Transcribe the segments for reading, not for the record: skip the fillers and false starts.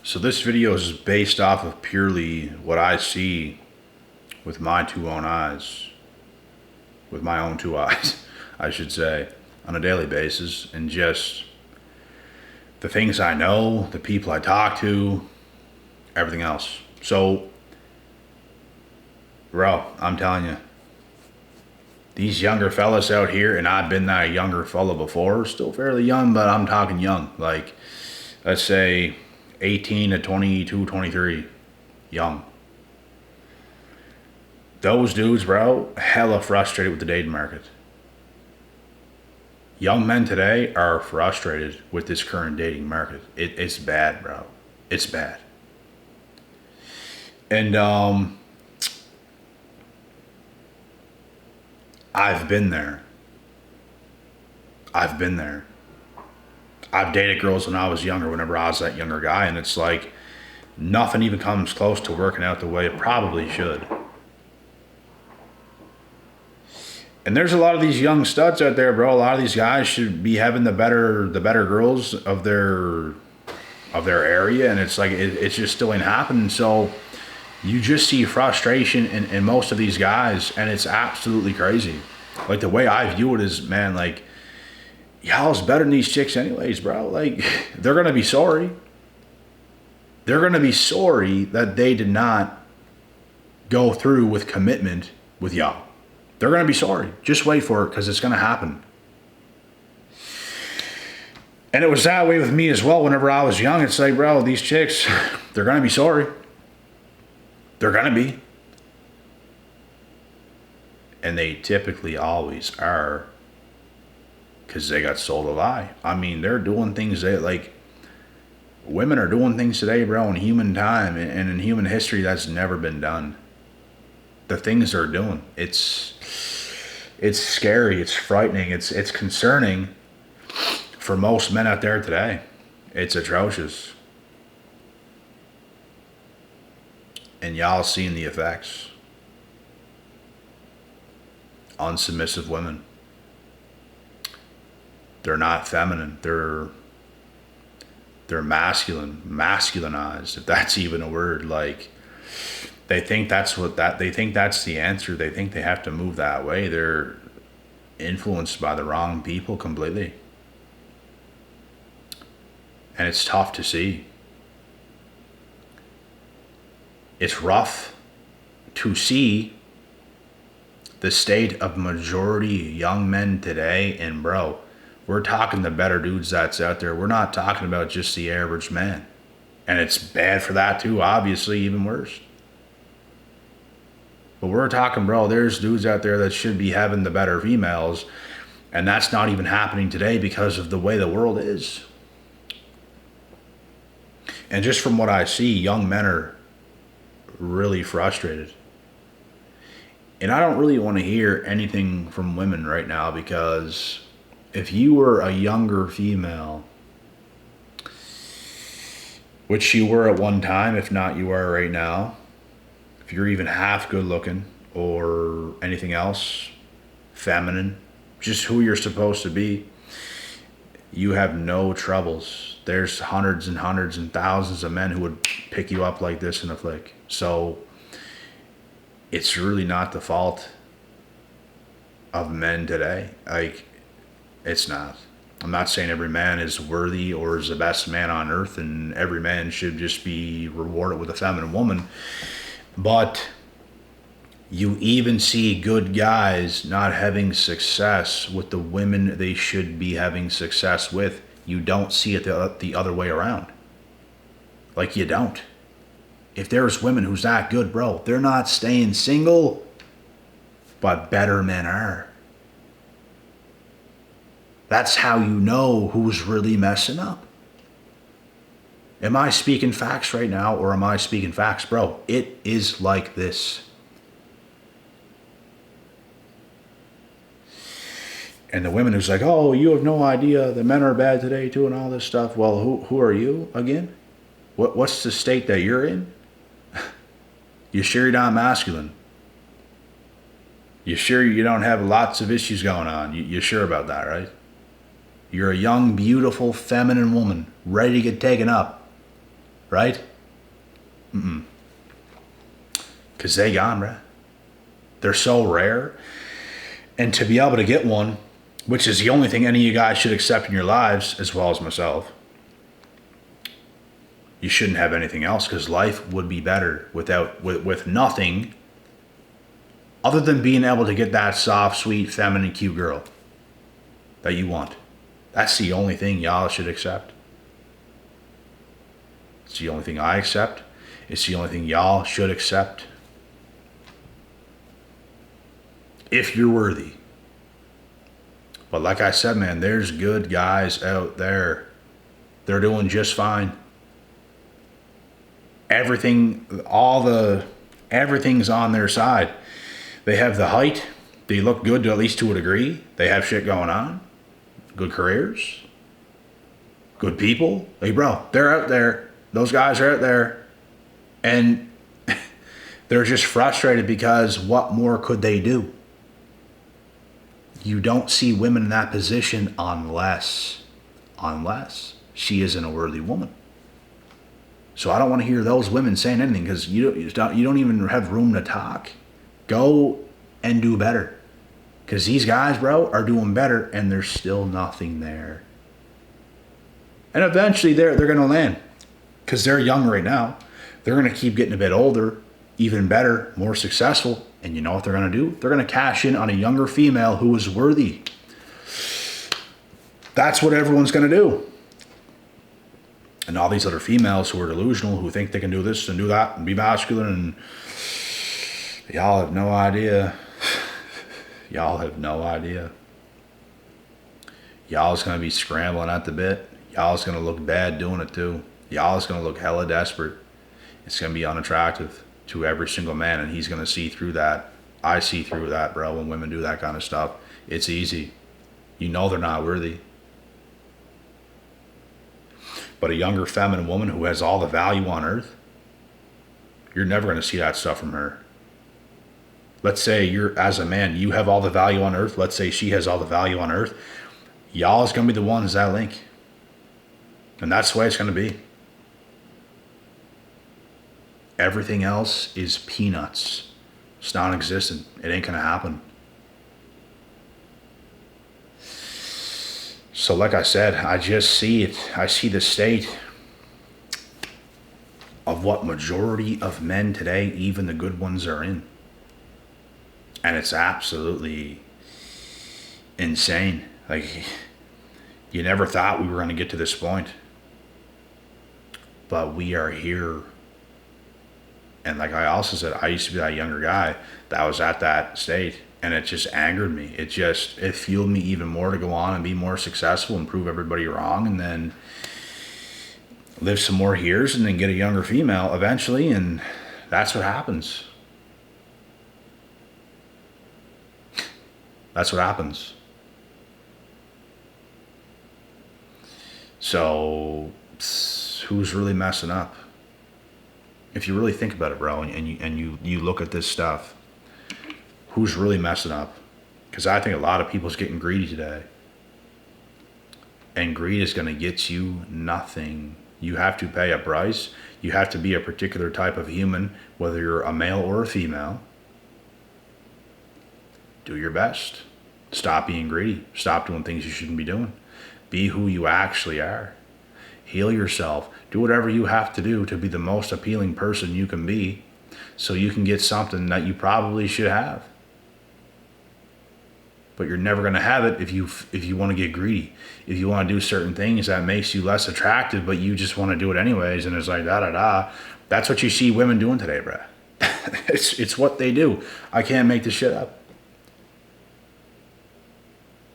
So this video is based off of purely what I see with my two own eyes, with my own two eyes, I should say, on a daily basis, and just the things I know, the people I talk to, everything else. So, bro, I'm telling you, these younger fellas out here, and I've been that younger fella before, still fairly young, but I'm talking young, like, let's say 18 to 22, 23, young. Those dudes, bro, hella frustrated with the dating market. Young men today are frustrated with this current dating market. It's bad, bro. It's bad. And I've been there. I've been there. I've dated girls when I was younger, whenever I was that younger guy, and it's like nothing even comes close to working out the way it probably should. And there's a lot of these young studs out there, bro. A lot of these guys should be having the better girls of their area, and it's like it's just still ain't happening. So you just see frustration in most of these guys, and it's absolutely crazy. Like, the way I view it is, man, like, y'all's better than these chicks anyways, bro. Like, they're gonna be sorry. They're gonna be sorry that they did not go through with commitment with y'all. They're going to be sorry. Just wait for it, because it's going to happen. And it was that way with me as well whenever I was young. It's like, bro, these chicks, they're going to be sorry. They're going to be. And they typically always are, because they got sold a lie. I mean, they're doing things that, like, women are doing things today, bro, in human time and in human history that's never been done. The things they're doing, it's scary, it's frightening, it's concerning for most men out there today. It's atrocious. And y'all seeing the effects. Unsubmissive women. They're not feminine. They're masculinized, if that's even a word. Like, they think that's the answer. They think they have to move that way. They're influenced by the wrong people completely. And it's tough to see. It's rough to see the state of majority young men today. And bro, we're talking the better dudes that's out there. We're not talking about just the average man. And it's bad for that too, obviously, even worse. But we're talking, bro, there's dudes out there that should be having the better females, and that's not even happening today because of the way the world is. And just from what I see, young men are really frustrated. And I don't really want to hear anything from women right now, because if you were a younger female, which you were at one time, if not you are right now, if you're even half good looking or anything else, feminine, just who you're supposed to be, you have no troubles. There's hundreds and hundreds and thousands of men who would pick you up like this in a flick. So it's really not the fault of men today. Like, it's not. I'm not saying every man is worthy or is the best man on earth and every man should just be rewarded with a feminine woman. But you even see good guys not having success with the women they should be having success with. You don't see it the other way around. Like, you don't. If there's women who's that good, bro, they're not staying single, but better men are. That's how you know who's really messing up. Am I speaking facts right now, or am I speaking facts? Bro, it is like this. And the women who's like, oh, you have no idea, the men are bad today too and all this stuff. Well, who are you again? What's the state that you're in? You sure you're not masculine? You sure you don't have lots of issues going on? You sure about that, right? You're a young, beautiful, feminine woman, ready to get taken up. right? Because they gone, bruh. They're so rare. And to be able to get one, which is the only thing any of you guys should accept in your lives, as well as myself, you shouldn't have anything else, because life would be better with nothing other than being able to get that soft, sweet, feminine, cute girl that you want. That's the only thing y'all should accept. It's the only thing I accept. It's the only thing y'all should accept. If you're worthy. But like I said, man, there's good guys out there. They're doing just fine. Everything's on their side. They have the height. They look good, at least to a degree. They have shit going on. Good careers. Good people. Hey, bro, they're out there. Those guys are out there. And they're just frustrated because what more could they do? You don't see women in that position unless she isn't a worthy woman. So I don't want to hear those women saying anything, because you don't even have room to talk. Go and do better. Because these guys, bro, are doing better, and there's still nothing there. And eventually they're going to land, because they're young right now. They're going to keep getting a bit older, even better, more successful. And you know what they're going to do? They're going to cash in on a younger female who is worthy. That's what everyone's going to do. And all these other females who are delusional, who think they can do this and do that and be masculine, and y'all have no idea. Y'all have no idea. Y'all's going to be scrambling at the bit. Y'all's going to look bad doing it too. Y'all's going to look hella desperate. It's going to be unattractive to every single man, and he's going to see through that. I see through that, bro, when women do that kind of stuff. It's easy. You know they're not worthy. But a younger feminine woman who has all the value on earth, you're never going to see that stuff from her. Let's say you're, as a man, you have all the value on earth. Let's say she has all the value on earth. Y'all is going to be the ones that link. And that's the way it's going to be. Everything else is peanuts. It's non-existent. It ain't going to happen. So like I said, I just see it. I see the state of what majority of men today, even the good ones, are in. And it's absolutely insane. Like, you never thought we were going to get to this point. But we are here. And like I also said, I used to be that younger guy that was at that state. And it just angered me. It fueled me even more to go on and be more successful and prove everybody wrong. And then live some more years and then get a younger female eventually. And that's what happens. That's what happens. So who's really messing up? If you really think about it, bro, and you look at this stuff, who's really messing up? Because I think a lot of people's getting greedy today. And greed is going to get you nothing. You have to pay a price. You have to be a particular type of human, whether you're a male or a female. Do your best. Stop being greedy. Stop doing things you shouldn't be doing. Be who you actually are. Heal yourself. Do whatever you have to do to be the most appealing person you can be, so you can get something that you probably should have. But you're never going to have it if you want to get greedy. If you want to do certain things that makes you less attractive, but you just want to do it anyways, and it's like da-da-da. That's what you see women doing today, bruh. It's what they do. I can't make this shit up.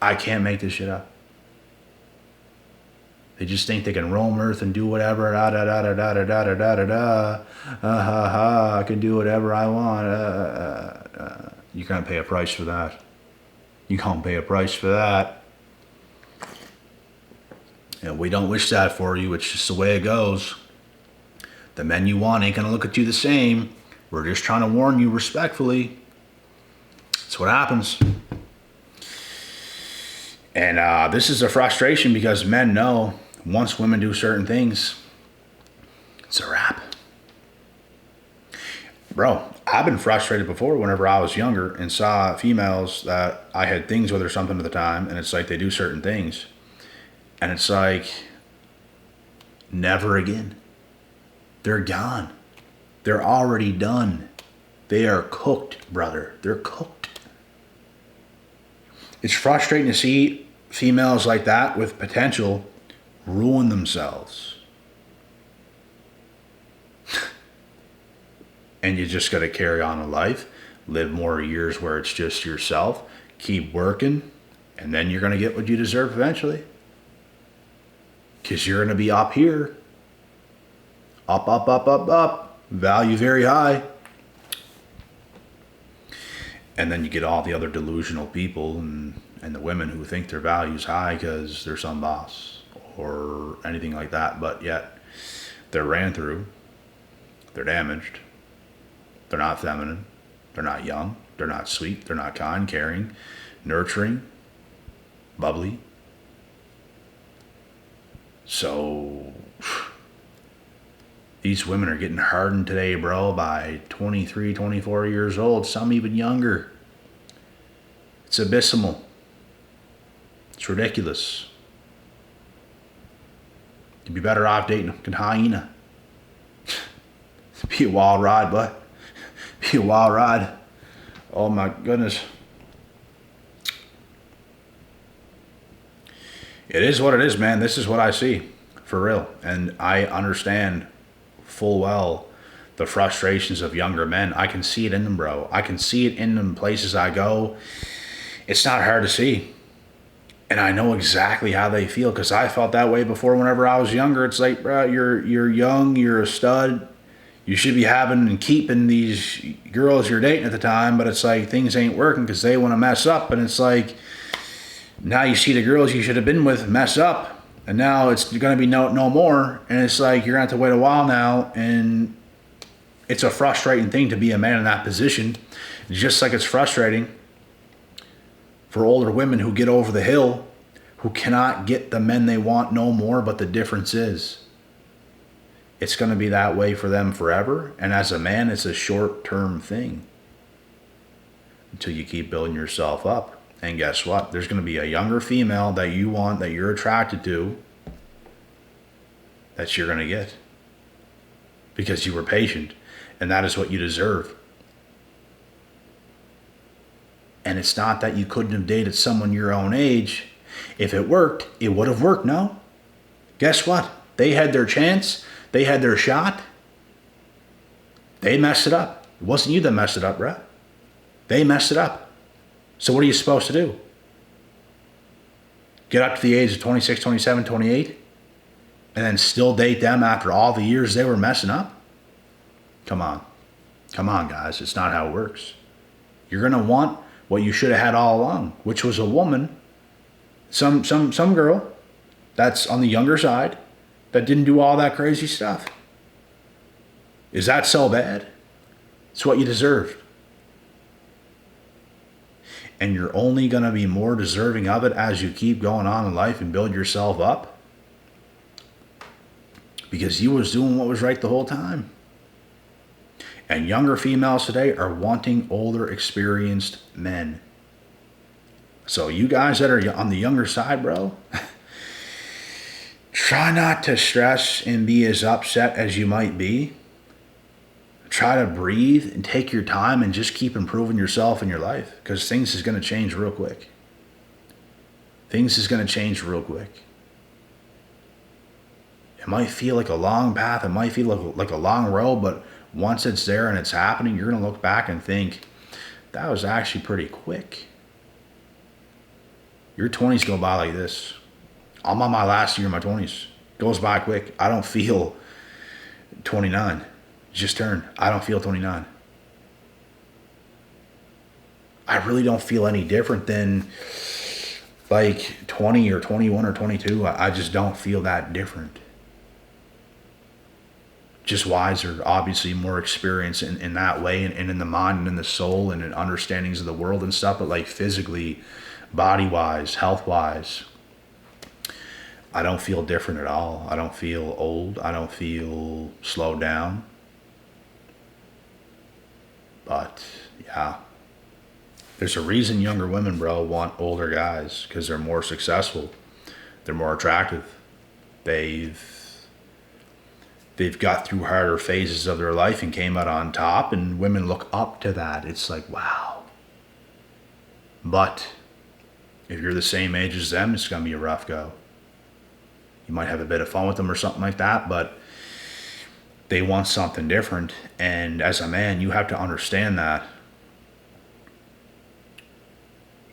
I can't make this shit up. They just think they can roam Earth and do whatever. Da da da da da da da da da da. Ha ha! I can do whatever I want. You can't pay a price for that. You can't pay a price for that. And we don't wish that for you. It's just the way it goes. The men you want ain't gonna look at you the same. We're just trying to warn you respectfully. That's what happens. And this is a frustration because men know once women do certain things, It's a wrap. Bro, I've been frustrated before whenever I was younger and saw females that I had things with or something at the time, and it's like they do certain things. And it's like, never again. They're gone. They're already done. They are cooked, brother. They're cooked. It's frustrating to see females like that with potential ruin themselves. And you just got to carry on in life, live more years where it's just yourself, keep working, and then you're going to get what you deserve eventually. Because you're going to be up here. Up, up, up, up, up. Value very high. And then you get all the other delusional people and the women who think their value's high because they're some boss or anything like that. But yet, they're ran through. They're damaged. They're not feminine. They're not young. They're not sweet. They're not kind, caring, nurturing, bubbly. So, these women are getting hardened today, bro, by 23, 24 years old. Some even younger. It's abysmal. It's ridiculous. You'd be better off dating a hyena. Be a wild ride, but be a wild ride. Oh my goodness. It is what it is, man. This is what I see, for real. And I understand full well the frustrations of younger men. I can see it in them, bro. I can see it in them places I go. It's not hard to see. And I know exactly how they feel because I felt that way before whenever I was younger. It's like, bro, you're young, you're a stud. You should be having and keeping these girls you're dating at the time, but it's like things ain't working because they want to mess up. And it's like, now you see the girls you should have been with mess up, and now it's going to be no more. And it's like you're going to have to wait a while now, and it's a frustrating thing to be a man in that position. Just like it's frustrating for older women who get over the hill, who cannot get the men they want no more, but the difference is, it's going to be that way for them forever. And as a man, it's a short-term thing until you keep building yourself up. And guess what? There's going to be a younger female that you want, that you're attracted to, that you're going to get because you were patient. And that is what you deserve. And it's not that you couldn't have dated someone your own age. If it worked, it would have worked, no? Guess what? They had their chance. They had their shot. They messed it up. It wasn't you that messed it up, bruh. They messed it up. So what are you supposed to do? Get up to the age of 26, 27, 28, and then still date them after all the years they were messing up? Come on. Come on, guys. It's not how it works. You're going to want what you should have had all along, which was a woman, some girl that's on the younger side, that didn't do all that crazy stuff. Is that so bad? It's what you deserved. And you're only going to be more deserving of it as you keep going on in life and build yourself up. Because you was doing what was right the whole time. And younger females today are wanting older, experienced men. So you guys that are on the younger side, bro, try not to stress and be as upset as you might be. Try to breathe and take your time and just keep improving yourself in your life, because things is going to change real quick. Things is going to change real quick. It might feel like a long path. It might feel like a long road, but once it's there and it's happening, you're going to look back and think, that was actually pretty quick. Your 20s go by like this. I'm on my last year of my 20s. Goes by quick. I don't feel 29. Just turned. I don't feel 29. I really don't feel any different than like 20 or 21 or 22. I just don't feel that different. Just wiser, obviously more experience in that way, and in the mind and in the soul and in understandings of the world and stuff, but like physically, body-wise, health-wise, I don't feel different at all. I don't feel old. I don't feel slowed down. But yeah, there's a reason younger women, bro, want older guys because they're more successful. They're more attractive. They've they've got through harder phases of their life and came out on top, and women look up to that. It's like, wow. But if you're the same age as them, it's gonna be a rough go. You might have a bit of fun with them or something like that, but they want something different. And as a man, you have to understand that.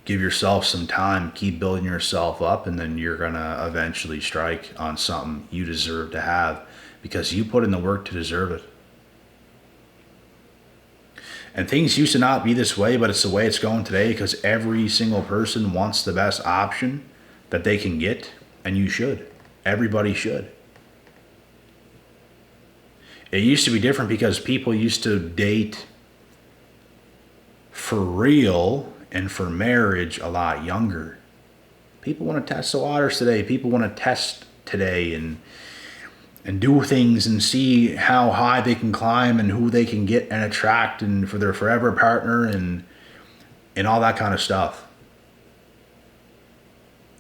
Give yourself some time, keep building yourself up, and then you're gonna eventually strike on something you deserve to have because you put in the work to deserve it. And things used to not be this way, but it's the way it's going today because every single person wants the best option that they can get, and you should. Everybody should. It used to be different because people used to date for real and for marriage a lot younger. People want to test the waters today. People want to test today and do things and see how high they can climb and who they can get and attract and for their forever partner and all that kind of stuff.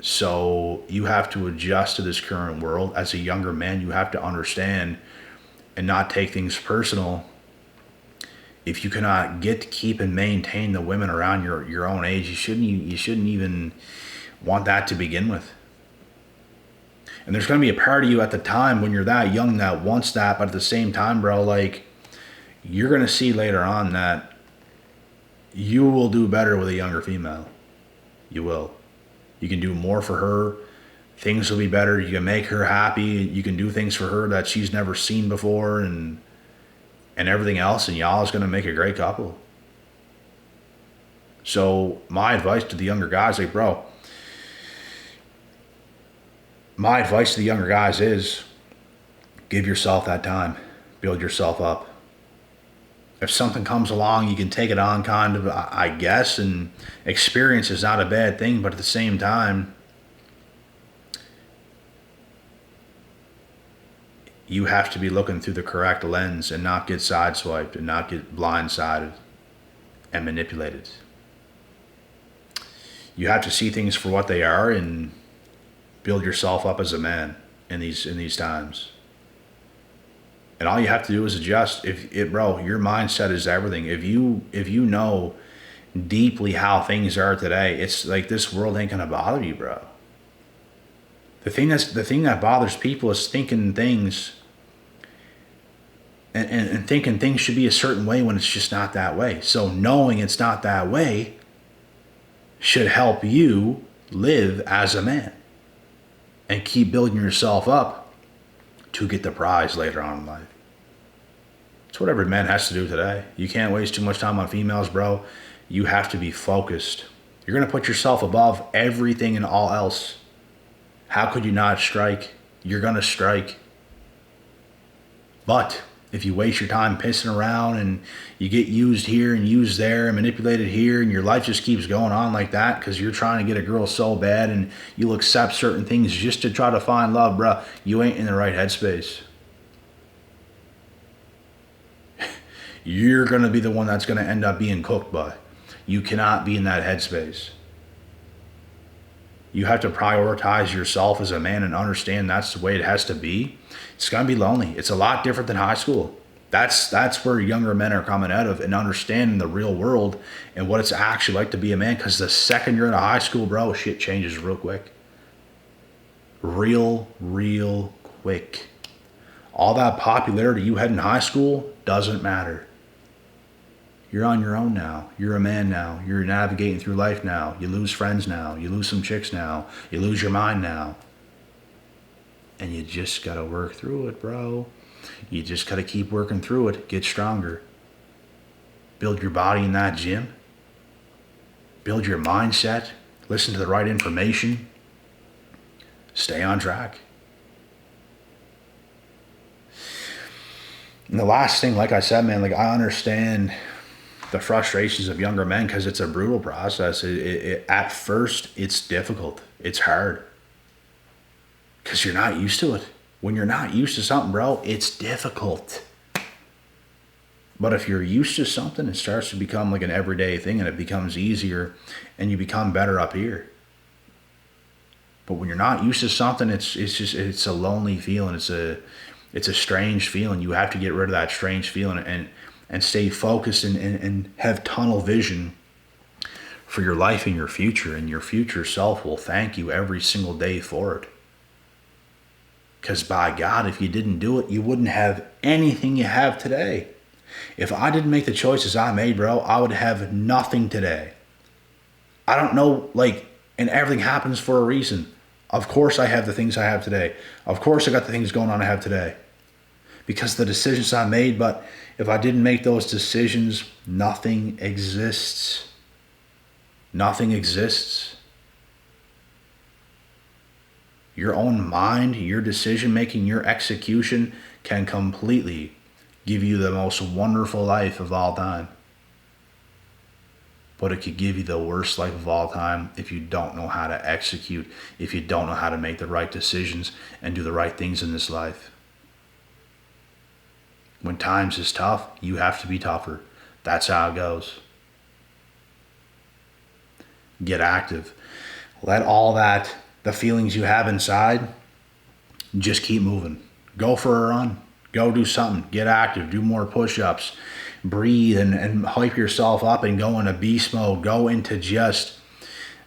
So you have to adjust to this current world. As a younger man, you have to understand and not take things personal. If you cannot get, keep, and maintain the women around your own age, you shouldn't even want that to begin with. And there's going to be a part of you at the time when you're that young that wants that, but at the same time, bro, like, you're going to see later on that you will do better with a younger female. You will. You can do more for her. Things will be better. You can make her happy. You can do things for her that she's never seen before and everything else, and y'all is going to make a great couple. So my advice to the younger guys, like, bro, my advice to the younger guys is give yourself that time. Build yourself up. If something comes along, you can take it on kind of, I guess, and experience is not a bad thing, but at the same time, you have to be looking through the correct lens and not get sideswiped and not get blindsided and manipulated. You have to see things for what they are and build yourself up as a man in these times. And all you have to do is adjust. Bro, your mindset is everything. If you know deeply how things are today, it's like this world ain't gonna bother you, bro. The thing that bothers people is thinking things and thinking things should be a certain way when it's just not that way. So knowing it's not that way should help you live as a man and keep building yourself up to get the prize later on in life. It's what every man has to do today. You can't waste too much time on females, bro. You have to be focused. You're going to put yourself above everything and all else. How could you not strike? You're going to strike. But if you waste your time pissing around and you get used here and used there and manipulated here and your life just keeps going on like that because you're trying to get a girl so bad and you'll accept certain things just to try to find love, bro, you ain't in the right headspace. You're going to be the one that's going to end up being cooked by. You cannot be in that headspace. You have to prioritize yourself as a man and understand that's the way it has to be. It's going to be lonely. It's a lot different than high school. That's where younger men are coming out of and understanding the real world and what it's actually like to be a man. Because the second you're in a high school, bro, shit changes real quick. Real quick. All that popularity you had in high school doesn't matter. You're on your own now. You're a man now. You're navigating through life now. You lose friends now. You lose some chicks now. You lose your mind now. And you just got to work through it, bro. You just got to keep working through it. Get stronger. Build your body in that gym. Build your mindset. Listen to the right information. Stay on track. And the last thing, like I said, man, like I understand the frustrations of younger men because it's a brutal process. At first, it's difficult. It's hard. Because you're not used to it. When you're not used to something, bro, it's difficult. But if you're used to something, it starts to become like an everyday thing and it becomes easier and you become better up here. But when you're not used to something, it's a lonely feeling. It's a strange feeling. You have to get rid of that strange feeling and stay focused and have tunnel vision for your life and your future. And your future self will thank you every single day for it. Because by God, if you didn't do it, you wouldn't have anything you have today. If I didn't make the choices I made, bro, I would have nothing today. I don't know, and everything happens for a reason. Of course I have the things I have today. Of course I got the things going on I have today. Because the decisions I made, but if I didn't make those decisions, nothing exists. Nothing exists. Your own mind, your decision making, your execution can completely give you the most wonderful life of all time. But it could give you the worst life of all time if you don't know how to execute, if you don't know how to make the right decisions and do the right things in this life. When times is tough, you have to be tougher. That's how it goes. Get active. Let all that, the feelings you have inside, just keep moving. Go for a run. Go do something. Get active. Do more push-ups. Breathe and hype yourself up and go into beast mode. Go into just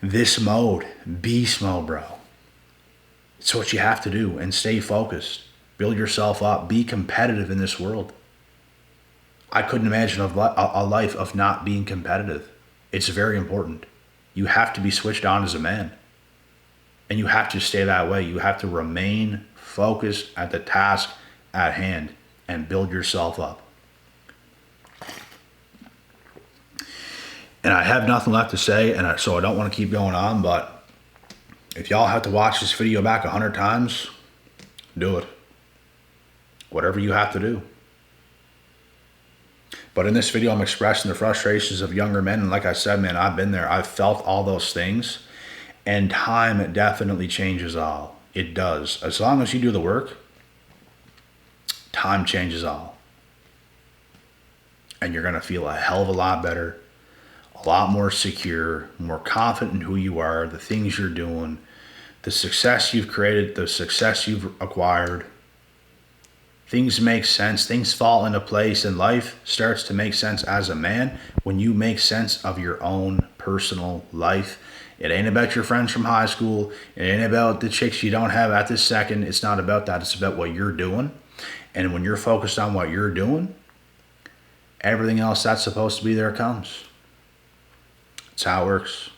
this mode. Beast mode, bro. It's what you have to do. And stay focused. Build yourself up. Be competitive in this world. I couldn't imagine a life of not being competitive. It's very important. You have to be switched on as a man. And you have to stay that way. You have to remain focused at the task at hand and build yourself up. And I have nothing left to say, so I don't want to keep going on, but if y'all have to watch this video back 100 times, do it. Whatever you have to do. But in this video, I'm expressing the frustrations of younger men, and like I said, man, I've been there. I've felt all those things, and time definitely changes all. It does. As long as you do the work, time changes all. And you're going to feel a hell of a lot better, a lot more secure, more confident in who you are, the things you're doing, the success you've created, the success you've acquired. Things make sense. Things fall into place, and life starts to make sense as a man when you make sense of your own personal life. It ain't about your friends from high school. It ain't about the chicks you don't have at this second. It's not about that. It's about what you're doing. And when you're focused on what you're doing, everything else that's supposed to be there comes. That's how it works.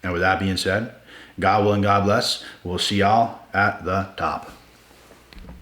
And with that being said, God willing, God bless. We'll see y'all at the top.